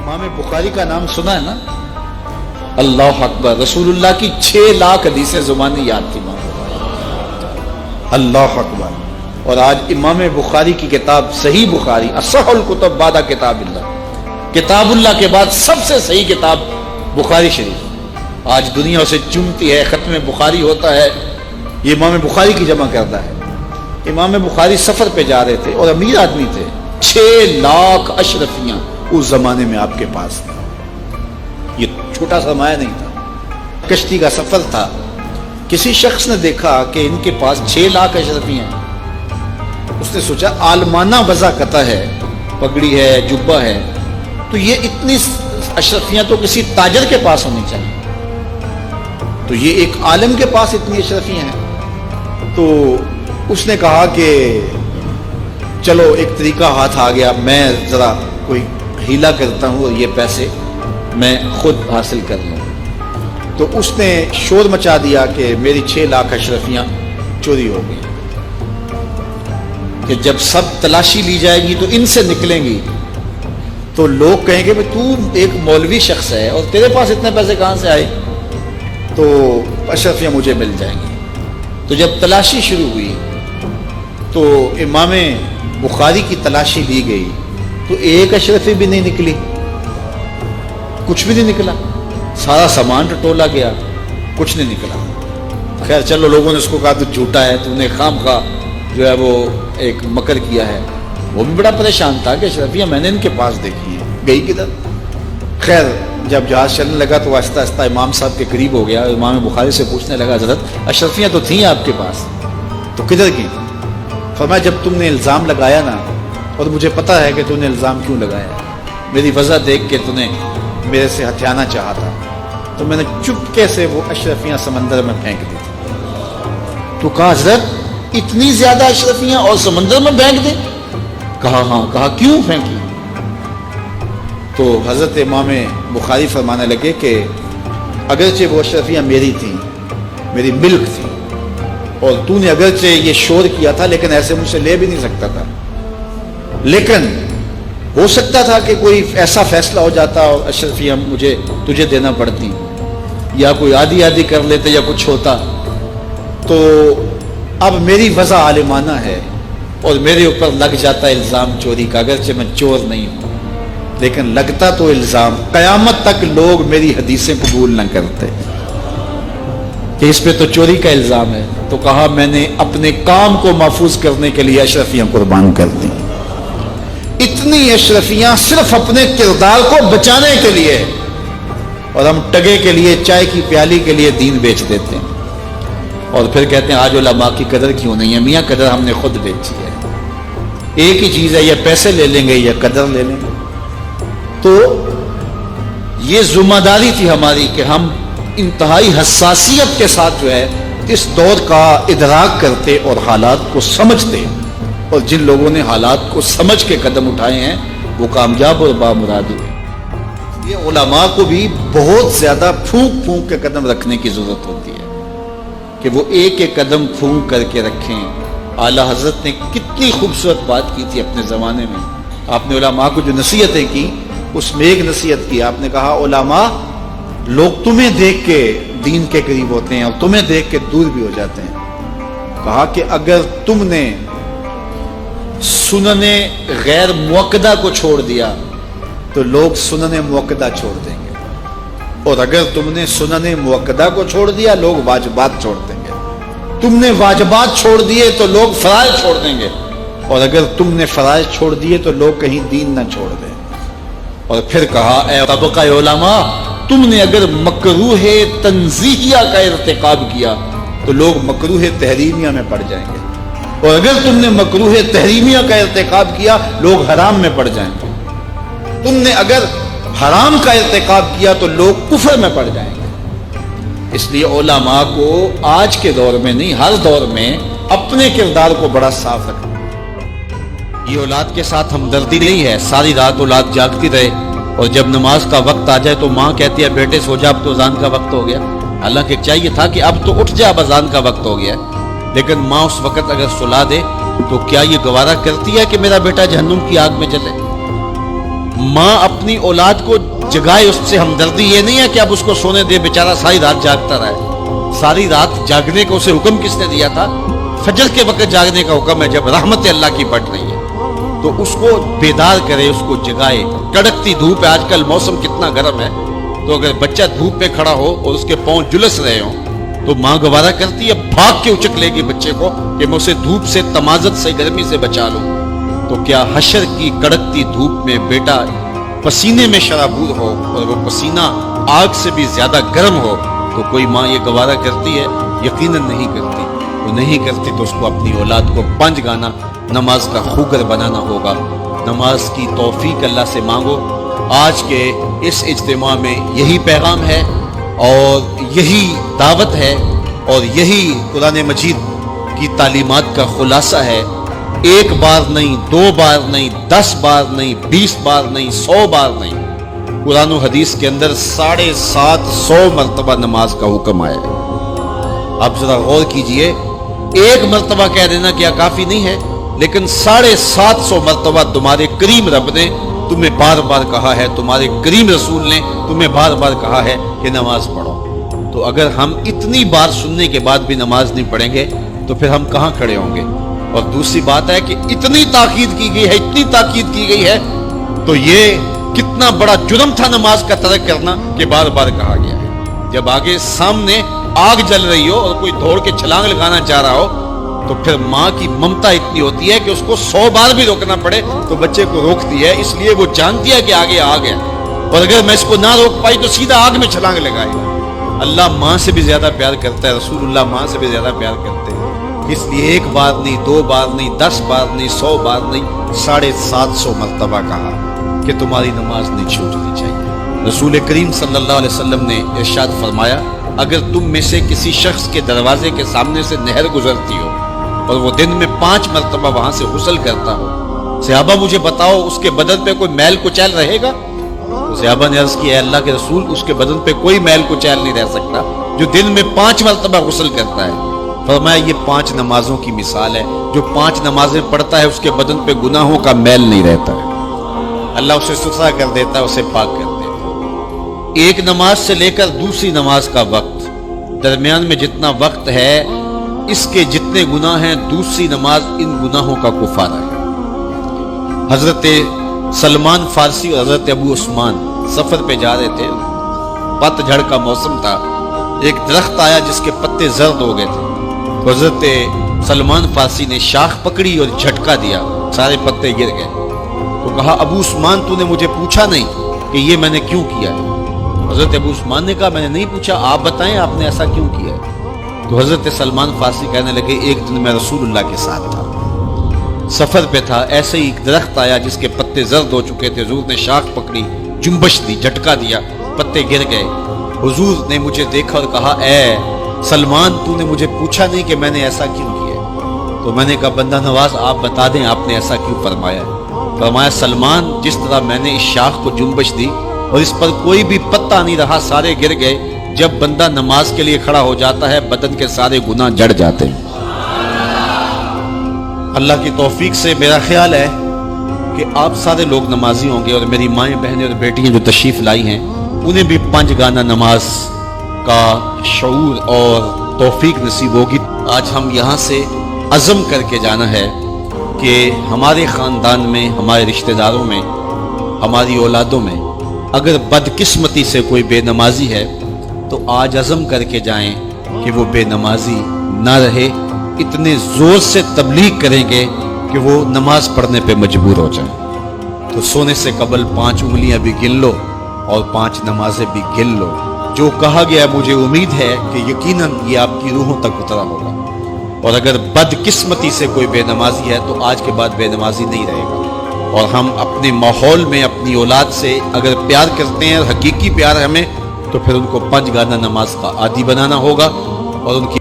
امام بخاری کا نام سنا ہے نا؟ اللہ اکبر، رسول اللہ کی 6 لاکھ حدیثیں زبانی یاد تھی امام بخاری، اللہ اکبر۔ اور آج امام بخاری کی کتاب صحیح بخاری، اصح الکتب بعد کتاب اللہ، کتاب اللہ کے بعد سب سے صحیح کتاب بخاری شریف، آج دنیا اسے چومتی ہے، ختم بخاری ہوتا ہے، یہ امام بخاری کی جمع کرتا ہے۔ امام بخاری سفر پہ جا رہے تھے اور امیر آدمی تھے، 6 لاکھ اشرفیاں اس زمانے میں آپ کے پاس تھے، یہ چھوٹا سرمایہ نہیں تھا، کشتی کا سفر تھا۔ کسی شخص نے دیکھا کہ ان کے پاس 6 لاکھ اشرفیاں ہیں، اس نے سوچا عالمانہ وضاقتہ ہے، پگڑی ہے، جبہ ہے، تو یہ اتنی اشرفیاں تو کسی تاجر کے پاس ہونی چاہیے، تو یہ ایک عالم کے پاس اتنی اشرفیاں ہیں۔ تو اس نے کہا کہ چلو ایک طریقہ ہاتھ آ گیا، میں ذرا کوئی ہیلا کرتا ہوں اور یہ پیسے میں خود حاصل کر لوں۔ تو اس نے شور مچا دیا کہ میری 6 لاکھ اشرفیاں چوری ہو گئی، کہ جب سب تلاشی لی جائے گی تو ان سے نکلیں گی تو لوگ کہیں گے تو ایک مولوی شخص ہے اور تیرے پاس اتنے پیسے کہاں سے آئے، تو اشرفیاں مجھے مل جائیں گی۔ تو جب تلاشی شروع ہوئی تو امام بخاری کی تلاشی لی گئی تو ایک اشرفی بھی نہیں نکلی، کچھ بھی نہیں نکلا، سارا سامان ٹٹولا گیا، کچھ نہیں نکلا۔ خیر چلو، لوگوں نے اس کو کہا تو جھوٹا ہے، تو نے خام خواہ جو ہے وہ ایک مکر کیا ہے۔ وہ بھی بڑا پریشان تھا کہ اشرفیاں میں نے ان کے پاس دیکھی ہیں، گئی کدھر؟ خیر جب جہاز چلنے لگا تو آہستہ آہستہ امام صاحب کے قریب ہو گیا، امام بخاری سے پوچھنے لگا حضرت اشرفیاں تو تھیں آپ کے پاس، تو کدھر گئی؟ فرمایا جب تم نے الزام لگایا نا، اور مجھے پتہ ہے کہ تم نے الزام کیوں لگایا، میری وجہ دیکھ کے تم نے میرے سے ہتھیانا چاہا تھا، تو میں نے چپکے سے وہ اشرفیاں سمندر میں پھینک دی تھی۔ تو کہا حضرت اتنی زیادہ اشرفیاں اور سمندر میں پھینک دیں؟ کہا ہاں۔ کہا کیوں پھینکی؟ تو حضرت امام بخاری فرمانے لگے کہ اگرچہ وہ اشرفیاں میری تھیں، میری ملک تھی، اور تو نے اگرچہ یہ شور کیا تھا لیکن ایسے مجھ سے لے بھی نہیں سکتا تھا، لیکن ہو سکتا تھا کہ کوئی ایسا فیصلہ ہو جاتا اور اشرفیاں مجھے تجھے دینا پڑتی، یا کوئی آدھی آدھی کر لیتے یا کچھ ہوتا، تو اب میری وضع عالمانہ ہے اور میرے اوپر لگ جاتا الزام چوری کا، اگرچہ میں چور نہیں ہوں لیکن لگتا تو الزام، قیامت تک لوگ میری حدیثیں قبول نہ کرتے کہ اس پہ تو چوری کا الزام ہے۔ تو کہا میں نے اپنے کام کو محفوظ کرنے کے لیے اشرفیاں قربان کر دی، اتنی اشرفیاں صرف اپنے کردار کو بچانے کے لیے، اور ہم ٹگے کے لیے، چائے کی پیالی کے لیے دین بیچ دیتے ہیں، اور پھر کہتے ہیں آج علماء کی قدر کیوں نہیں ہے؟ میاں قدر ہم نے خود بیچی ہے، ایک ہی چیز ہے، یا پیسے لے لیں گے یا قدر لے لیں گے۔ تو یہ ذمہ داری تھی ہماری کہ ہم انتہائی حساسیت کے ساتھ جو ہے اس دور کا ادراک کرتے اور حالات کو سمجھتے، اور جن لوگوں نے حالات کو سمجھ کے قدم اٹھائے ہیں وہ کامیاب اور بامراد ہوئے۔ یہ علماء کو بھی بہت زیادہ پھونک پھونک کے قدم رکھنے کی ضرورت ہوتی ہے کہ وہ ایک ایک قدم پھونک کر کے رکھیں۔ اعلیٰ حضرت نے کتنی خوبصورت بات کی تھی اپنے زمانے میں، آپ نے علماء کو جو نصیحتیں کی اس میں ایک نصیحت کی، آپ نے کہا علماء لوگ تمہیں دیکھ کے دین کے قریب ہوتے ہیں اور تمہیں دیکھ کے دور بھی ہو جاتے ہیں۔ کہا کہ اگر تم نے سنن غیر موقدہ کو چھوڑ دیا تو لوگ سنن موقدہ چھوڑ دیں گے، اور اگر تم نے سنن موقدہ کو چھوڑ دیا لوگ واجبات چھوڑ دیں گے، تم نے واجبات چھوڑ دیے تو لوگ فرائض چھوڑ دیں گے، اور اگر تم نے فرائض چھوڑ دیے تو لوگ کہیں دین نہ چھوڑ دیں۔ اور پھر کہا اے طبقہ علماء، تم نے اگر مکروہ تنزیہیہ کا ارتکاب کیا تو لوگ مکروہ تحریمیہ میں پڑ جائیں گے، اور اگر تم نے مکروہ تحریمیہ کا ارتکاب کیا لوگ حرام میں پڑ جائیں گے، تم نے اگر حرام کا ارتکاب کیا تو لوگ کفر میں پڑ جائیں گے۔ اس لیے علماء کو آج کے دور میں نہیں، ہر دور میں اپنے کردار کو بڑا صاف رکھنا۔ یہ اولاد کے ساتھ ہمدردی نہیں ہے، ساری رات اولاد جاگتی رہے اور جب نماز کا وقت آ جائے تو ماں کہتی ہے بیٹے سو جا، اب تو اذان کا وقت ہو گیا، حالانکہ چاہیے تھا کہ اب تو اٹھ جا، اب اذان کا وقت ہو گیا، لیکن ماں اس وقت اگر سلا دے تو کیا یہ گوارا کرتی ہے کہ میرا بیٹا جہنم کی آگ میں جلے؟ ماں اپنی اولاد کو جگائے، اس سے ہمدردی یہ نہیں ہے کہ اب اس کو سونے دے، بیچارہ ساری رات جاگتا رہے۔ ساری رات جاگنے کو اسے حکم کس نے دیا تھا؟ فجر کے وقت جاگنے کا حکم ہے جب رحمت اللہ کی بڑھ رہی ہے، تو اس کو بیدار کرے، اس کو جگائے۔ کڑکتی دھوپ ہے، آج کل موسم کتنا گرم ہے، تو اگر بچہ دھوپ پہ کھڑا ہو اور اس کے پاؤں جلس رہے ہوں تو ماں گوارا کرتی ہے، بھاگ کے اچک لے گی بچے کو کہ میں اسے دھوپ سے، تمازت سے، گرمی سے بچا لوں۔ تو کیا حشر کی کڑکتی دھوپ میں بیٹا پسینے میں شرابور ہو اور وہ پسینہ آگ سے بھی زیادہ گرم ہو تو کوئی ماں یہ گوارا کرتی ہے؟ یقیناً نہیں کرتی۔ وہ نہیں کرتی تو اس کو اپنی اولاد کو 5 گانا نماز کا خوگر بنانا ہوگا۔ نماز کی توفیق اللہ سے مانگو۔ آج کے اس اجتماع میں یہی پیغام ہے اور یہی دعوت ہے اور یہی قرآن مجید کی تعلیمات کا خلاصہ ہے۔ 1 بار نہیں، 2 بار نہیں، 10 بار نہیں، 20 بار نہیں، 100 بار نہیں، قرآن و حدیث کے اندر 750 مرتبہ نماز کا حکم آیا ہے۔ اب ذرا غور کیجئے، 1 مرتبہ کہہ دینا کیا کافی نہیں ہے؟ لیکن 750 مرتبہ تمہارے کریم رب نے تمہیں بار بار کہا ہے، تمہارے کریم رسول نے تمہیں بار بار کہا ہے کہ نماز پڑھو۔ تو اگر ہم اتنی بار سننے کے بعد بھی نماز نہیں پڑھیں گے تو پھر ہم کہاں کھڑے ہوں گے؟ اور دوسری بات ہے کہ اتنی تاکید کی گئی ہے، اتنی تاکید کی گئی ہے، تو یہ کتنا بڑا جرم تھا نماز کا ترک کرنا کہ بار بار کہا گیا ہے۔ جب آگے سامنے آگ جل رہی ہو اور کوئی دوڑ کے چھلانگ لگانا چاہ رہا ہو تو پھر ماں کی ممتا اتنی ہوتی ہے کہ اس کو 100 بار بھی روکنا پڑے تو بچے کو روکتی ہے، اس لیے وہ جانتی ہے کہ آگے آگ ہے، اور اگر میں اس کو نہ روک پائی تو سیدھا آگ میں چھلانگ لگائے۔ اللہ ماں سے بھی زیادہ پیار کرتا ہے، رسول اللہ ماں سے بھی زیادہ پیار کرتے ہیں، اس لیے 1 بار نہیں، 2 بار نہیں، 10 بار نہیں، 100 بار نہیں، 750 مرتبہ کہا کہ تمہاری نماز نہیں چھوٹنی چاہیے۔ رسول کریم صلی اللہ علیہ وسلم نے ارشاد فرمایا، اگر تم میں سے کسی شخص کے دروازے کے سامنے سے نہر گزرتی ہو اور وہ دن میں 5 مرتبہ وہاں سے غسل کرتا ہو، صحابہ مجھے بتاؤ اس کے بدن پہ کوئی میل کچیل رہے گا؟ تو صحابہ نے عرض کیا، اے اللہ کے رسول، اس کے بدن پہ کوئی میل کچیل نہیں رہ سکتا جو دن میں 5 مرتبہ غسل کرتا ہے۔ فرمایا یہ 5 نمازوں کی مثال ہے، جو 5 نمازیں پڑھتا ہے اس کے بدن پہ گناہوں کا میل نہیں رہتا ہے، اللہ اسے ستھرا کر دیتا ہے، اسے پاک کر دیتا ہے۔ ایک نماز سے لے کر دوسری نماز کا وقت، درمیان میں جتنا وقت ہے اس کے جتنے گناہ ہیں، دوسری نماز ان گناہوں کا کفارہ ہے۔ حضرت سلمان فارسی اور حضرت ابو عثمان سفر پہ جا رہے تھے، پت جھڑ کا موسم تھا، ایک درخت آیا جس کے پتے زرد ہو گئے تھے، تو حضرت سلمان فارسی نے شاخ پکڑی اور جھٹکا دیا، سارے پتے گر گئے۔ تو کہا، ابو عثمان تو نے مجھے پوچھا نہیں کہ یہ میں نے کیوں کیا ہے؟ حضرت ابو عثمان نے کہا، میں نے نہیں پوچھا، آپ بتائیں آپ نے ایسا کیوں کیا ہے؟ تو حضرت سلمان فارسی کہنے لگے، ایک دن میں رسول اللہ کے ساتھ تھا، سفر پہ تھا، ایسے ہی ایک درخت آیا جس کے پتے زرد ہو چکے تھے، حضور نے شاخ پکڑی، جنبش دی، جھٹکا دیا، پتے گر گئے۔ حضور نے مجھے دیکھا اور کہا، اے سلمان تو نے مجھے پوچھا نہیں کہ میں نے ایسا کیوں کیا؟ تو میں نے کہا، بندہ نواز آپ بتا دیں آپ نے ایسا کیوں فرمایا؟ فرمایا، سلمان جس طرح میں نے اس شاخ کو جنبش دی اور اس پر کوئی بھی پتا نہیں رہا، سارے گر گئے، جب بندہ نماز کے لیے کھڑا ہو جاتا ہے بدن کے سارے گناہ جڑ جاتے ہیں۔ اللہ کی توفیق سے میرا خیال ہے کہ آپ سارے لوگ نمازی ہوں گے، اور میری مائیں بہنیں اور بیٹیاں جو تشریف لائی ہیں انہیں بھی 5 گانا نماز کا شعور اور توفیق نصیب ہوگی۔ آج ہم یہاں سے عزم کر کے جانا ہے کہ ہمارے خاندان میں، ہمارے رشتہ داروں میں، ہماری اولادوں میں اگر بدقسمتی سے کوئی بے نمازی ہے تو آج عزم کر کے جائیں کہ وہ بے نمازی نہ رہے، اتنے زور سے تبلیغ کریں گے کہ وہ نماز پڑھنے پہ مجبور ہو جائیں۔ تو سونے سے قبل 5 انگلیاں بھی گن لو اور 5 نمازیں بھی گن لو۔ جو کہا گیا مجھے امید ہے کہ یقیناً یہ آپ کی روحوں تک اترا ہوگا، اور اگر بدقسمتی سے کوئی بے نمازی ہے تو آج کے بعد بے نمازی نہیں رہے گا۔ اور ہم اپنے ماحول میں اپنی اولاد سے اگر پیار کرتے ہیں، حقیقی پیار ہمیں، تو پھر ان کو 5 گانا نماز کا عادی بنانا ہوگا اور ان کی